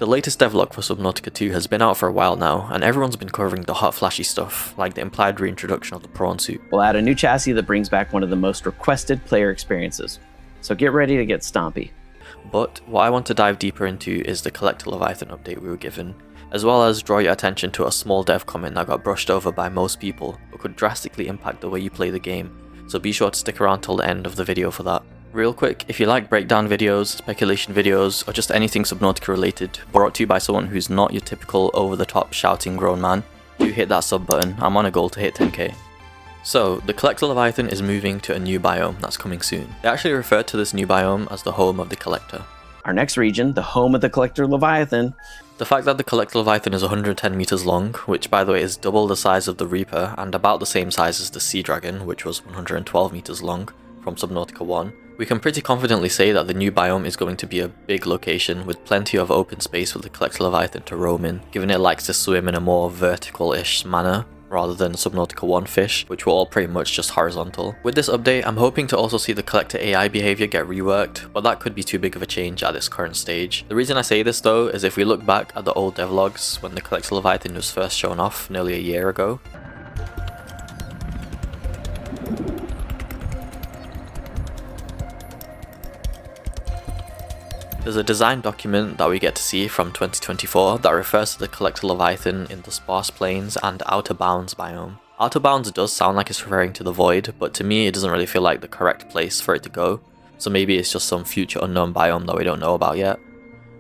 The latest devlog for Subnautica 2 has been out for a while now, and everyone's been covering the hot flashy stuff, like the implied reintroduction of the prawn suit. We'll add a new chassis that brings back one of the most requested player experiences. So get ready to get stompy. But what I want to dive deeper into is the Collector Leviathan update we were given, as well as draw your attention to a small dev comment that got brushed over by most people, but could drastically impact the way you play the game, so be sure to stick around till the end of the video for that. Real quick, if you like breakdown videos, speculation videos, or just anything Subnautica related, brought to you by someone who's not your typical over-the-top shouting grown man, do hit that sub button. I'm on a goal to hit 10k. So, the Collector Leviathan is moving to a new biome that's coming soon. They actually refer to this new biome as the home of the Collector. Our next region, the home of the Collector Leviathan. The fact that the Collector Leviathan is 110 meters long, which by the way is double the size of the Reaper and about the same size as the Sea Dragon, which was 112 meters long from Subnautica 1, we can pretty confidently say that the new biome is going to be a big location with plenty of open space for the Collector Leviathan to roam in, given it likes to swim in a more vertical-ish manner rather than Subnautica 1 fish, which were all pretty much just horizontal. With this update, I'm hoping to also see the Collector AI behavior get reworked, but that could be too big of a change at this current stage. The reason I say this though is if we look back at the old devlogs when the Collector Leviathan was first shown off nearly a year ago, there's a design document that we get to see from 2024 that refers to the Collector Leviathan in the Sparse Plains and Outer Bounds biome. Outer Bounds does sound like it's referring to the Void, but to me it doesn't really feel like the correct place for it to go, so maybe it's just some future unknown biome that we don't know about yet.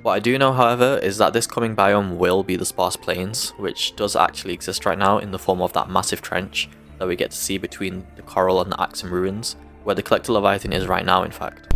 What I do know, however, is that this coming biome will be the Sparse Plains, which does actually exist right now in the form of that massive trench that we get to see between the Coral and the Axum ruins, where the Collector Leviathan is right now in fact.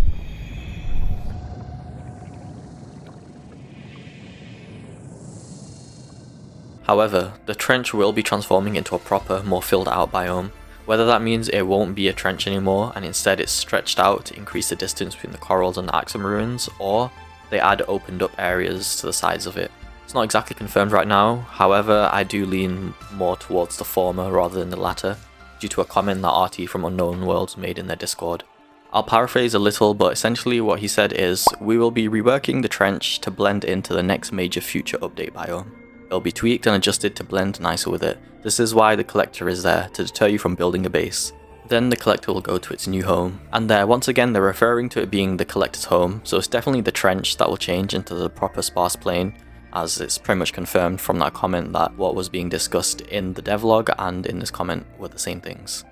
However, the trench will be transforming into a proper, more filled out biome, whether that means it won't be a trench anymore and instead it's stretched out to increase the distance between the corals and the Axum ruins, or they add opened up areas to the sides of it. It's not exactly confirmed right now, however I do lean more towards the former rather than the latter, due to a comment that RT from Unknown Worlds made in their Discord. I'll paraphrase a little, but essentially what he said is, we will be reworking the trench to blend into the next major future update biome. It'll be tweaked and adjusted to blend nicer with it. This is why the Collector is there, to deter you from building a base. Then the Collector will go to its new home, and there once again they're referring to it being the Collector's home, so it's definitely the trench that will change into the proper Sparse Plain, as it's pretty much confirmed from that comment that what was being discussed in the devlog and in this comment were the same things.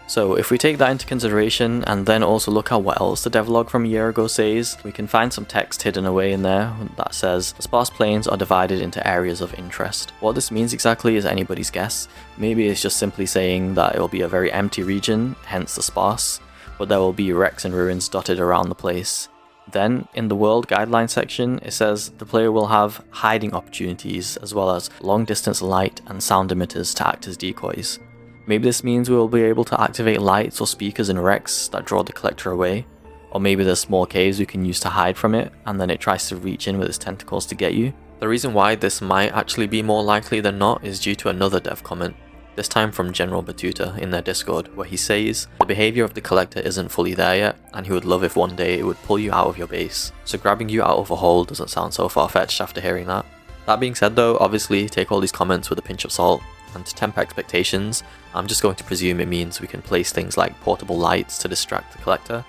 So if we take that into consideration and then also look at what else the devlog from a year ago says, we can find some text hidden away in there that says the Sparse Plains are divided into areas of interest. What this means exactly is anybody's guess. Maybe it's just simply saying that it will be a very empty region, hence the sparse, but there will be wrecks and ruins dotted around the place. Then, in the world guideline section, it says the player will have hiding opportunities as well as long distance light and sound emitters to act as decoys. Maybe this means we will be able to activate lights or speakers in wrecks that draw the Collector away, or maybe there's small caves we can use to hide from it, and then it tries to reach in with its tentacles to get you. The reason why this might actually be more likely than not is due to another dev comment, this time from General Batuta in their Discord, where he says the behavior of the Collector isn't fully there yet, and he would love if one day it would pull you out of your base, so grabbing you out of a hole doesn't sound so far-fetched after hearing that. That being said though, obviously take all these comments with a pinch of salt, and to temper expectations, I'm just going to presume it means we can place things like portable lights to distract the Collector.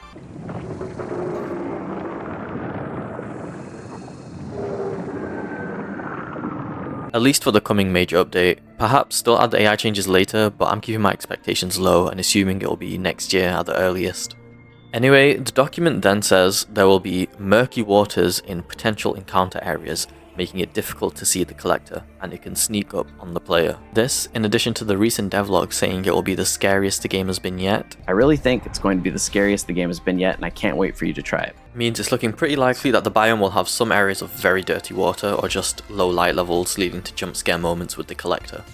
At least for the coming major update. Perhaps still add the AI changes later, but I'm keeping my expectations low and assuming it will be next year at the earliest. Anyway, the document then says there will be murky waters in potential encounter areas, making it difficult to see the Collector, and it can sneak up on the player. This, in addition to the recent devlog saying it will be the scariest the game has been yet, I really think it's going to be the scariest the game has been yet, and I can't wait for you to try it. Means it's looking pretty likely that the biome will have some areas of very dirty water or just low light levels leading to jump scare moments with the Collector.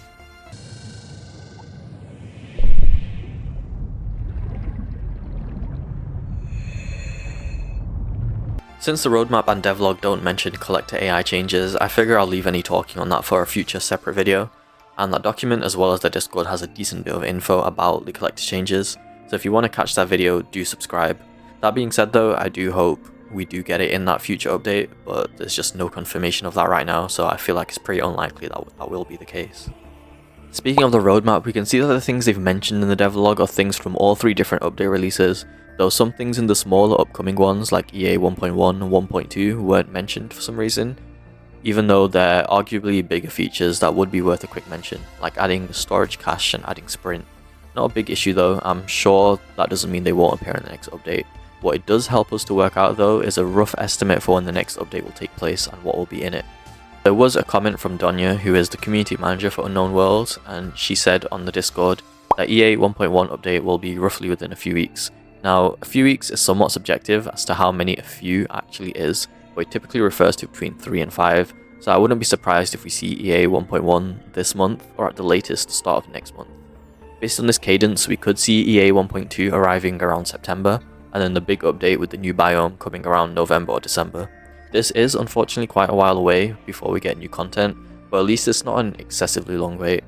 Since the roadmap and devlog don't mention Collector AI changes, I figure I'll leave any talking on that for a future separate video, and that document as well as the Discord has a decent bit of info about the Collector changes, so if you want to catch that video, do subscribe. That being said though, I do hope we do get it in that future update, but there's just no confirmation of that right now, so I feel like it's pretty unlikely that that will be the case. Speaking of the roadmap, we can see that the things they've mentioned in the devlog are things from all 3 different update releases, though some things in the smaller upcoming ones like EA 1.1 and 1.2 weren't mentioned for some reason, even though they're arguably bigger features that would be worth a quick mention, like adding storage cache and adding sprint. Not a big issue though, I'm sure that doesn't mean they won't appear in the next update. What it does help us to work out though is a rough estimate for when the next update will take place and what will be in it. There was a comment from Donya, who is the community manager for Unknown Worlds, and she said on the Discord that EA 1.1 update will be roughly within a few weeks. Now, a few weeks is somewhat subjective as to how many a few actually is, but it typically refers to between 3 and 5, so I wouldn't be surprised if we see EA 1.1 this month or at the latest the start of next month. Based on this cadence, we could see EA 1.2 arriving around September, and then the big update with the new biome coming around November or December. This is unfortunately quite a while away before we get new content, but at least it's not an excessively long wait.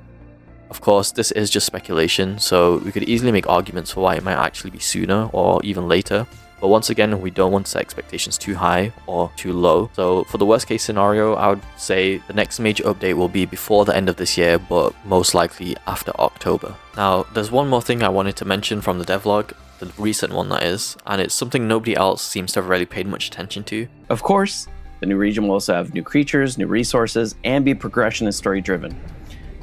Of course, this is just speculation, so we could easily make arguments for why it might actually be sooner or even later, but once again, we don't want to set expectations too high or too low. So for the worst case scenario, I would say the next major update will be before the end of this year, but most likely after October. Now, there's one more thing I wanted to mention from the devlog, the recent one that is, and it's something nobody else seems to have really paid much attention to. Of course, the new region will also have new creatures, new resources, and be progression and story driven.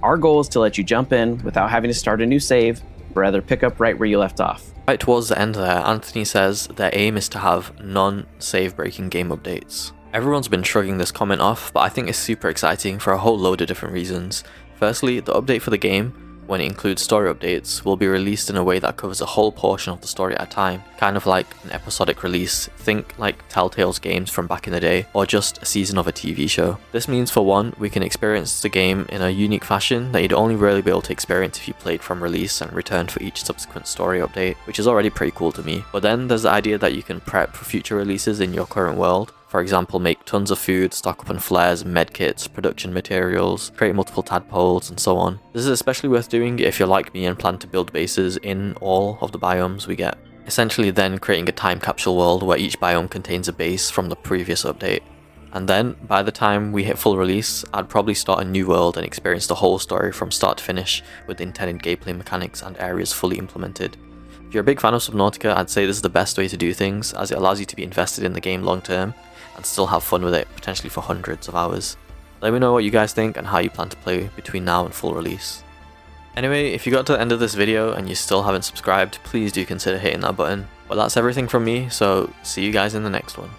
Our goal is to let you jump in without having to start a new save, but rather pick up right where you left off. Right towards the end there, Anthony says their aim is to have non-save breaking game updates. Everyone's been shrugging this comment off, but I think it's super exciting for a whole load of different reasons. Firstly, the update for the game, when it includes story updates, will be released in a way that covers a whole portion of the story at a time, kind of like an episodic release, think like Telltale's games from back in the day, or just a season of a TV show. This means for one, we can experience the game in a unique fashion that you'd only really be able to experience if you played from release and returned for each subsequent story update, which is already pretty cool to me. But then there's the idea that you can prep for future releases in your current world. For example, make tons of food, stock up on flares, medkits, production materials, create multiple tadpoles, and so on. This is especially worth doing if you're like me and plan to build bases in all of the biomes we get. Essentially then creating a time capsule world where each biome contains a base from the previous update. And then, by the time we hit full release, I'd probably start a new world and experience the whole story from start to finish with the intended gameplay mechanics and areas fully implemented. If you're a big fan of Subnautica, I'd say this is the best way to do things, as it allows you to be invested in the game long term and still have fun with it, potentially for hundreds of hours. Let me know what you guys think and how you plan to play between now and full release. Anyway, if you got to the end of this video and you still haven't subscribed, please do consider hitting that button. But that's everything from me, so see you guys in the next one.